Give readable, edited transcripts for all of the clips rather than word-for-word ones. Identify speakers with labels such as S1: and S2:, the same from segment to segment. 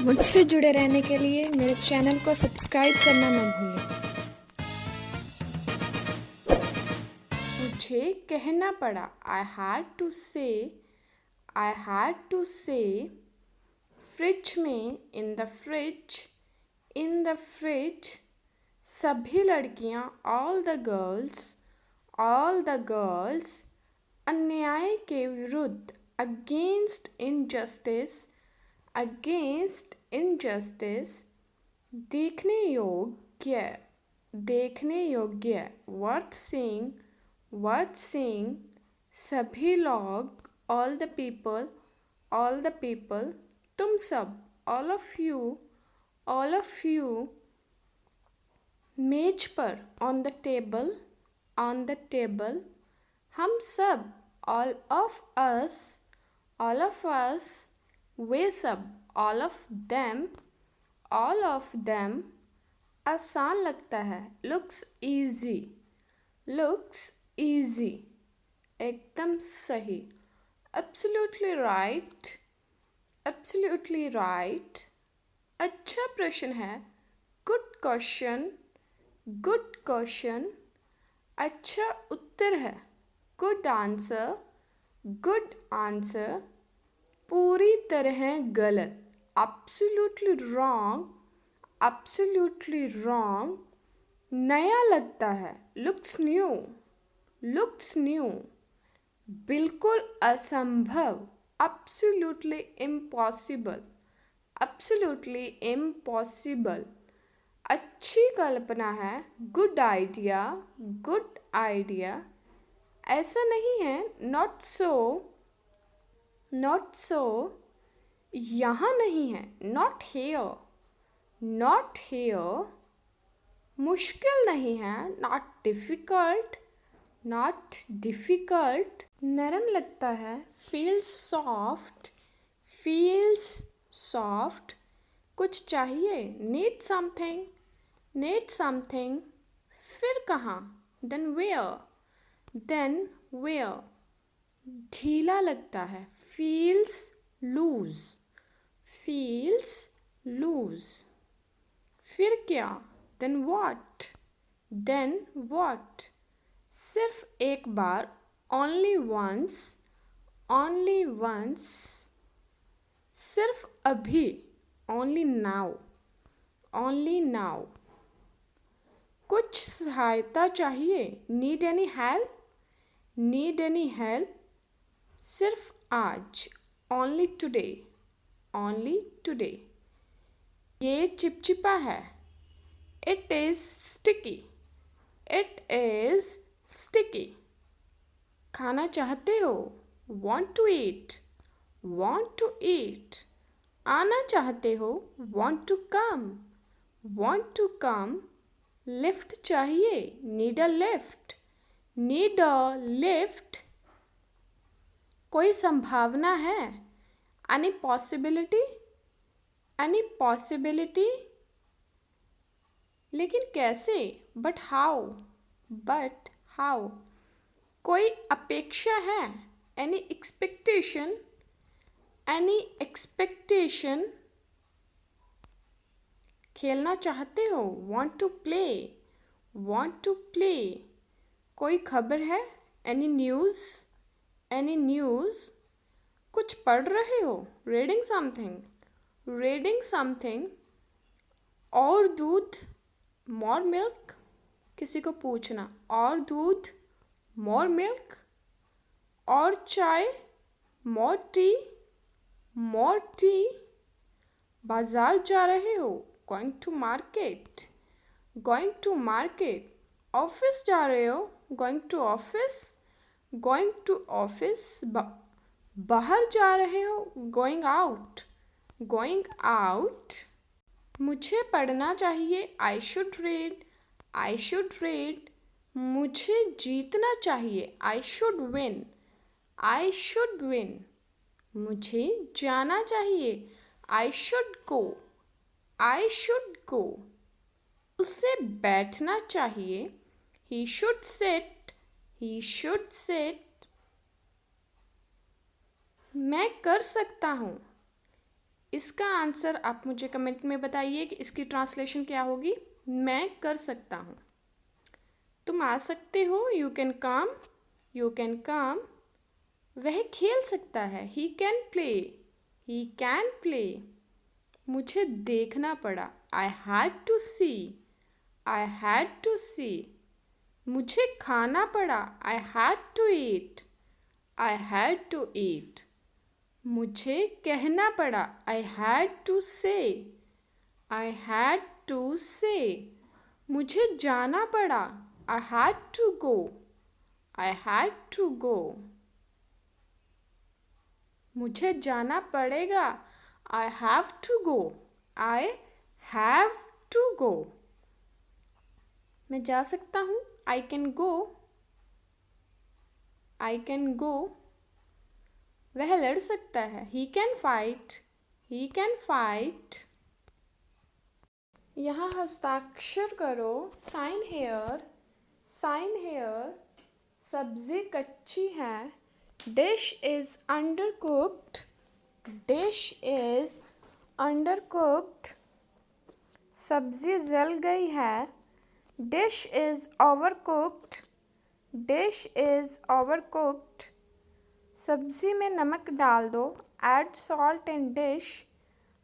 S1: मुझसे जुड़े रहने के लिए मेरे चैनल को सब्सक्राइब करना न भूलें। मुझे कहना पड़ा I had to say fridge में in the fridge सभी लड़कियां all the girls अन्याय के विरुद्ध against injustice देखने योग्य worth seeing सभी लोग all the people तुम सब all of you मेज पर on the table हम सब all of us वे सब all of them आसान लगता है looks easy एकदम सही absolutely right अच्छा प्रश्न है good question अच्छा उत्तर है good answer पूरी तरह गलत absolutely wrong नया लगता है looks new बिल्कुल असंभव absolutely impossible अच्छी कल्पना है good idea ऐसा नहीं है not so यहाँ नहीं है not here मुश्किल नहीं है not difficult नरम लगता है feels soft कुछ चाहिए need something फिर कहाँ then where ढीला लगता है feels loose फिर क्या then what सिर्फ एक बार only once सिर्फ अभी only now कुछ सहायता चाहिए need any help सिर्फ आज only today ये चिपचिपा है it is sticky खाना चाहते हो want to eat आना चाहते हो want to come लिफ्ट चाहिए need a lift कोई संभावना है any possibility लेकिन कैसे but how कोई अपेक्षा है any expectation खेलना चाहते हो want to play कोई खबर है any news कुछ पढ़ रहे हो reading something और दूध more milk किसी को पूछना और दूध more milk और चाय more tea बाजार जा रहे हो going to market ऑफिस जा रहे हो going to office बाहर जा रहे हो going out मुझे पढ़ना चाहिए I should read मुझे जीतना चाहिए I should win मुझे जाना चाहिए I should go उसे बैठना चाहिए he should sit मैं कर सकता हूँ इसका आंसर आप मुझे कमेंट में बताइए कि इसकी ट्रांसलेशन क्या होगी। मैं कर सकता हूँ। तुम आ सकते हो, you can come, you can come. वह खेल सकता है, he can play, he can play. मुझे देखना पड़ा, I had to see, I had to see. मुझे खाना पड़ा, I had to eat, I had to eat. मुझे कहना पड़ा, आई हैड टू से, आई हैड टू से। मुझे जाना पड़ा, I had to go, I had to go. मुझे जाना पड़ेगा, I have to go, I have to go. मैं जा सकता हूँ, I can go, I can go. वह लड़ सकता है, he can fight, he can fight. यहाँ हस्ताक्षर करो, साइन हेयर, साइन हेयर। सब्जी कच्ची है, dish is undercooked, dish is undercooked. सब्जी जल गई है, dish is overcooked, dish is overcooked. सब्जी में नमक डाल दो, add salt in dish,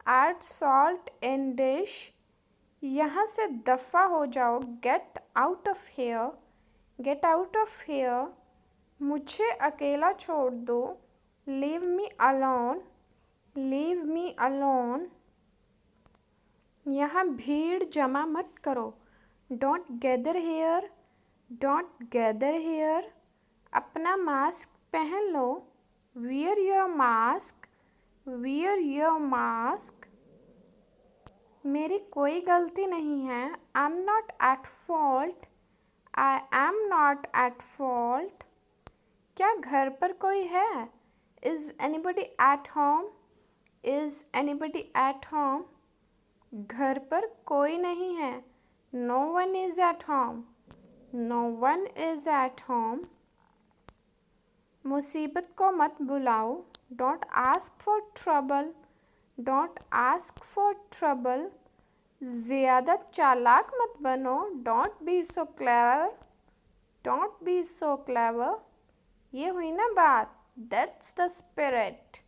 S1: add salt in dish. यहाँ से दफ़ा हो जाओ, get out of here, get out of here. मुझे अकेला छोड़ दो, leave me alone, leave me alone. यहाँ भीड़ जमा मत करो, don't gather here, don't gather hair. अपना मास्क पहन लो, wear your mask, wear your mask. मेरी कोई गलती नहीं है, I am not at fault, I am not at fault. क्या घर पर कोई है, is anybody at home, is anybody at home. घर पर कोई नहीं है, no one is at home, no one is at home. मुसीबत को मत बुलाओ, don't ask for trouble, don't ask for trouble. ज़्यादा चालाक मत बनो, don't be so clever, don't be so clever. ये हुई ना बात, that's the spirit,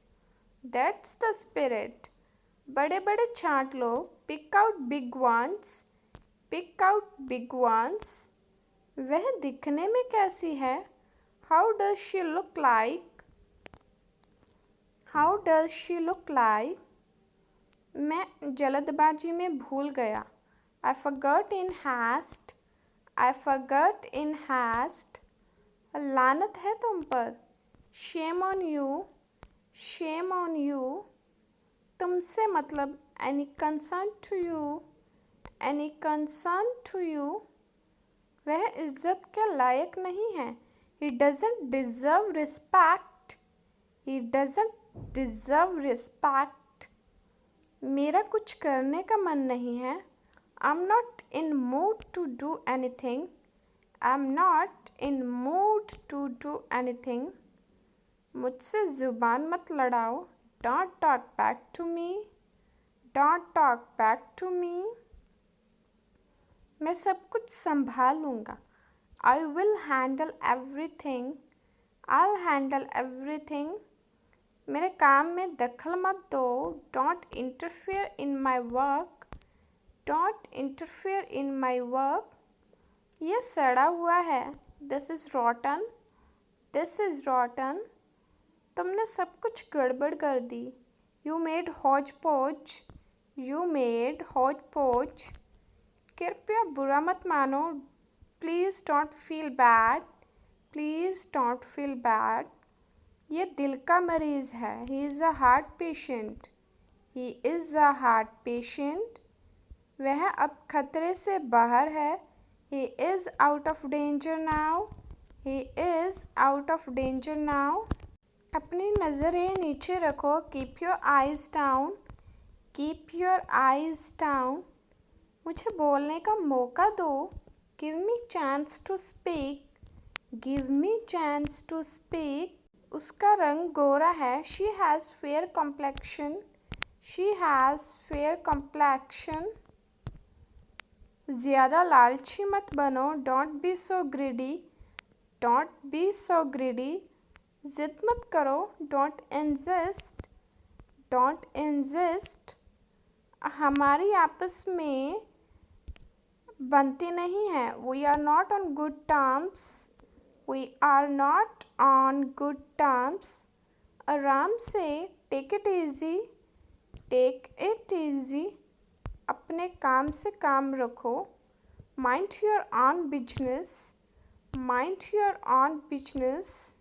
S1: that's the spirit. बड़े बड़े छांट लो, pick out big ones, pick out big ones. वह दिखने में कैसी है, how does she look like, how does she look like. मैं जल्दबाजी में भूल गया, I forgot in haste, I forgot in haste. लानत है तुम पर, shame on you, shame on you. तुमसे मतलब, any concern to you, any concern to you. वह इज्जत के लायक नहीं है, he doesn't deserve respect, he doesn't deserve respect। मेरा कुछ करने का मन नहीं है, I'm not in mood to do anything, I'm not in mood to do anything। मुझसे ज़ुबान मत लड़ाओ, don't talk back to me, don't talk back to me। मैं सब कुछ संभाल लूँगा, I will handle everything, I'll handle everything। मेरे काम में दखल मत दो, don't interfere in my work, don't interfere in my work। ये सड़ा हुआ है, this is rotten, this is rotten। तुमने सब कुछ गड़बड़ कर दी, you made hodgepodge, you made hodgepodge। कृपया बुरा मत मानो, please don't feel bad, please don't feel bad. ये दिल का मरीज़ है, he is a heart patient, he is a heart patient. वह अब खतरे से बाहर है, he is out of danger now, he is out of danger now. अपनी नज़रें नीचे रखो, keep your eyes down, keep your eyes down. मुझे बोलने का मौका दो, give me chance to speak, give me chance to speak. उसका रंग गोरा है, she has fair complexion, she has fair complexion. ज़्यादा लालची मत बनो, don't be so greedy, don't be so greedy. जिद मत करो, डोंट इंसिस्ट, डोंट इंसिस्ट। हमारी आपस में बनती नहीं है, we are not on good terms, we are not on good terms. आराम से, take it easy, take it easy. अपने काम से काम रखो, mind your own business, mind your own business.